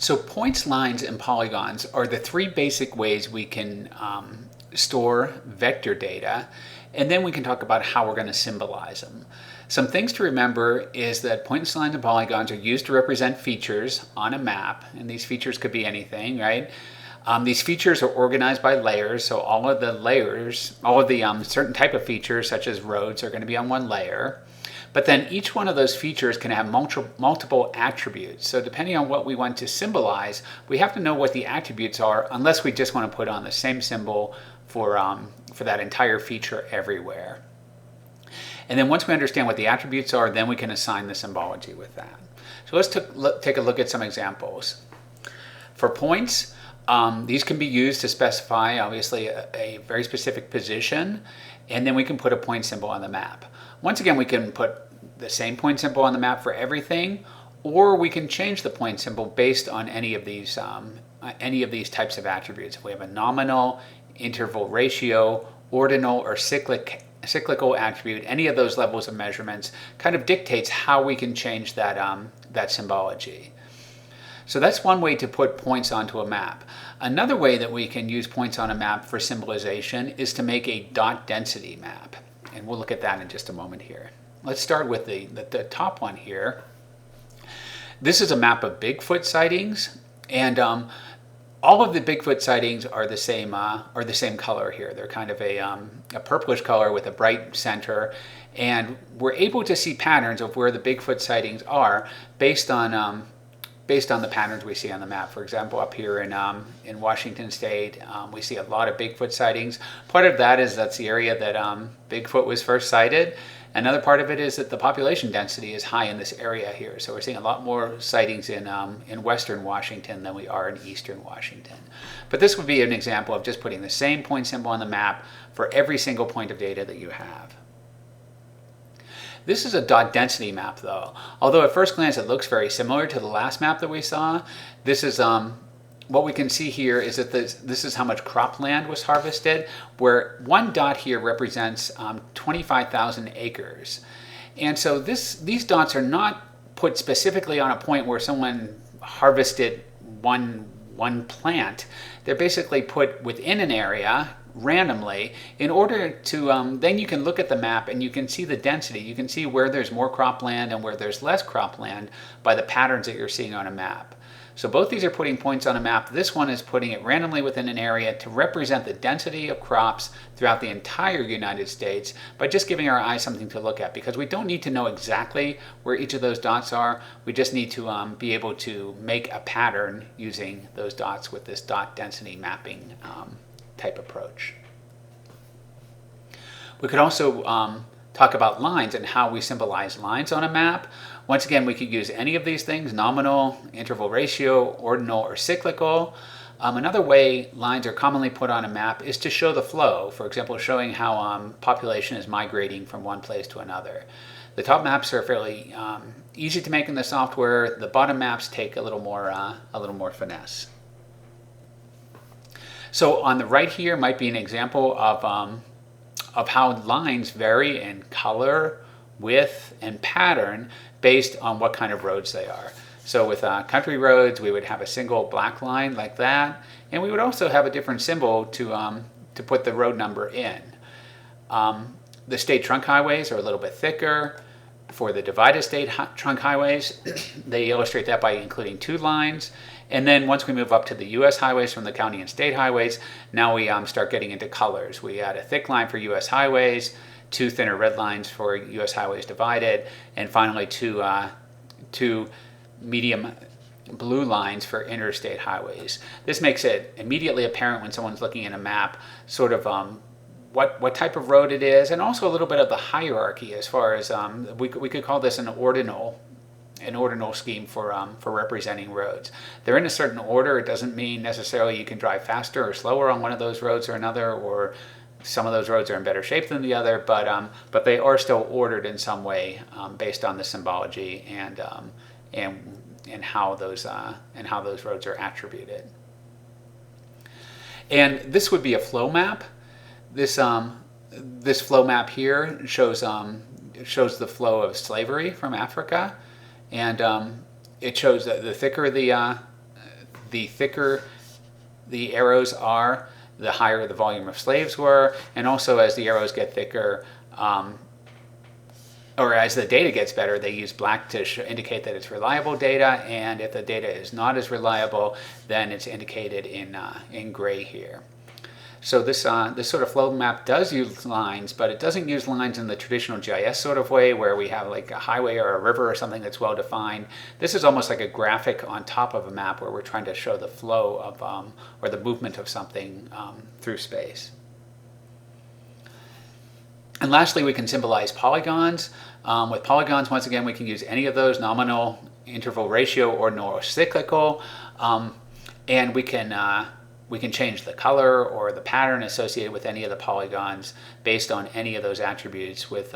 So points, lines, and polygons are the three basic ways we can store vector data, and then we can talk about how we're going to symbolize them. Some things to remember is that points, lines, and polygons are used to represent features on a map, and these features could be anything, right? These features are organized by layers, so all of the layers, all of the certain type of features, such as roads, are going to be on one layer. But then each one of those features can have multiple attributes. So depending on what we want to symbolize, we have to know what the attributes are, unless we just want to put on the same symbol for that entire feature everywhere. And then once we understand what the attributes are, then we can assign the symbology with that. So let's take a look at some examples. For points, these can be used to specify, obviously, a very specific position, and then we can put a point symbol on the map. Once again, we can put the same point symbol on the map for everything, or we can change the point symbol based on any of these types of attributes. If we have a nominal, interval ratio, ordinal, or cyclical attribute, any of those levels of measurements kind of dictates how we can change that symbology. So that's one way to put points onto a map. Another way that we can use points on a map for symbolization is to make a dot density map. And we'll look at that in just a moment here. Let's start with the top one here. This is a map of Bigfoot sightings, and all of the Bigfoot sightings are the same color here. They're kind of a purplish color with a bright center, and we're able to see patterns of where the Bigfoot sightings are based on the patterns we see on the map. For example, up here in Washington State, we see a lot of Bigfoot sightings. Part of that is that's the area that Bigfoot was first sighted. Another part of it is that the population density is high in this area here. So we're seeing a lot more sightings in western Washington than we are in eastern Washington. But this would be an example of just putting the same point symbol on the map for every single point of data that you have. This is a dot density map though. Although at first glance it looks very similar to the last map that we saw, this is what we can see here is that this is how much cropland was harvested, where one dot here represents 25,000 acres. And so these dots are not put specifically on a point where someone harvested one plant. They're basically put within an area randomly in order to then you can look at the map and you can see the density. You can see where there's more cropland and where there's less cropland by the patterns that you're seeing on a map. So both these are putting points on a map. This one is putting it randomly within an area to represent the density of crops throughout the entire United States by just giving our eyes something to look at, because we don't need to know exactly where each of those dots are. We just need to be able to make a pattern using those dots with this dot density mapping type approach. We could also talk about lines and how we symbolize lines on a map. Once again, we could use any of these things: nominal, interval ratio, ordinal, or cyclical. Another way lines are commonly put on a map is to show the flow. For example, showing how population is migrating from one place to another. The top maps are fairly easy to make in the software. The bottom maps take a little more finesse. So on the right here might be an example of how lines vary in color, width, and pattern based on what kind of roads they are. So with country roads, we would have a single black line like that, and we would also have a different symbol to put the road number in. The state trunk highways are a little bit thicker. For the divided state trunk highways, they illustrate that by including two lines. And then once we move up to the U.S. highways from the county and state highways, now we start getting into colors. We add a thick line for U.S. highways, two thinner red lines for U.S. highways divided, and finally two medium blue lines for interstate highways. This makes it immediately apparent when someone's looking at a map sort of what type of road it is, and also a little bit of the hierarchy as far as we could call this an ordinal scheme for representing roads. They're in a certain order. It doesn't mean necessarily you can drive faster or slower on one of those roads or another, or some of those roads are in better shape than the other, but they are still ordered in some way based on the symbology and how those roads are attributed. And this would be a flow map. This flow map here shows the flow of slavery from Africa, and it shows that the thicker the thicker the arrows are, the higher the volume of slaves were, and also as the arrows get thicker, or as the data gets better, they use black to indicate that it's reliable data, and if the data is not as reliable, then it's indicated in gray here. So this sort of flow map does use lines, but it doesn't use lines in the traditional GIS sort of way where we have like a highway or a river or something that's well defined. This is almost like a graphic on top of a map where we're trying to show the flow of or the movement of something through space. And lastly, we can symbolize polygons. With polygons, once again, we can use any of those, nominal, interval ratio, or neurocyclical, and we can change the color or the pattern associated with any of the polygons based on any of those attributes with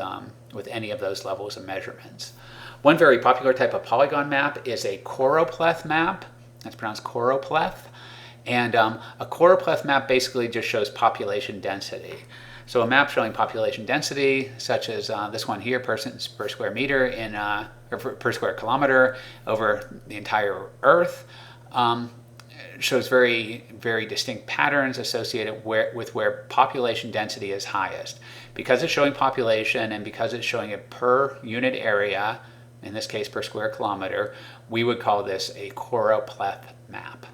any of those levels of measurements. One very popular type of polygon map is a choropleth map. That's pronounced choropleth. And a choropleth map basically just shows population density. So a map showing population density, such as this one here, persons per square meter or per square kilometer over the entire Earth, shows very, very distinct patterns associated with where population density is highest. Because it's showing population and because it's showing it per unit area, in this case per square kilometer, we would call this a choropleth map.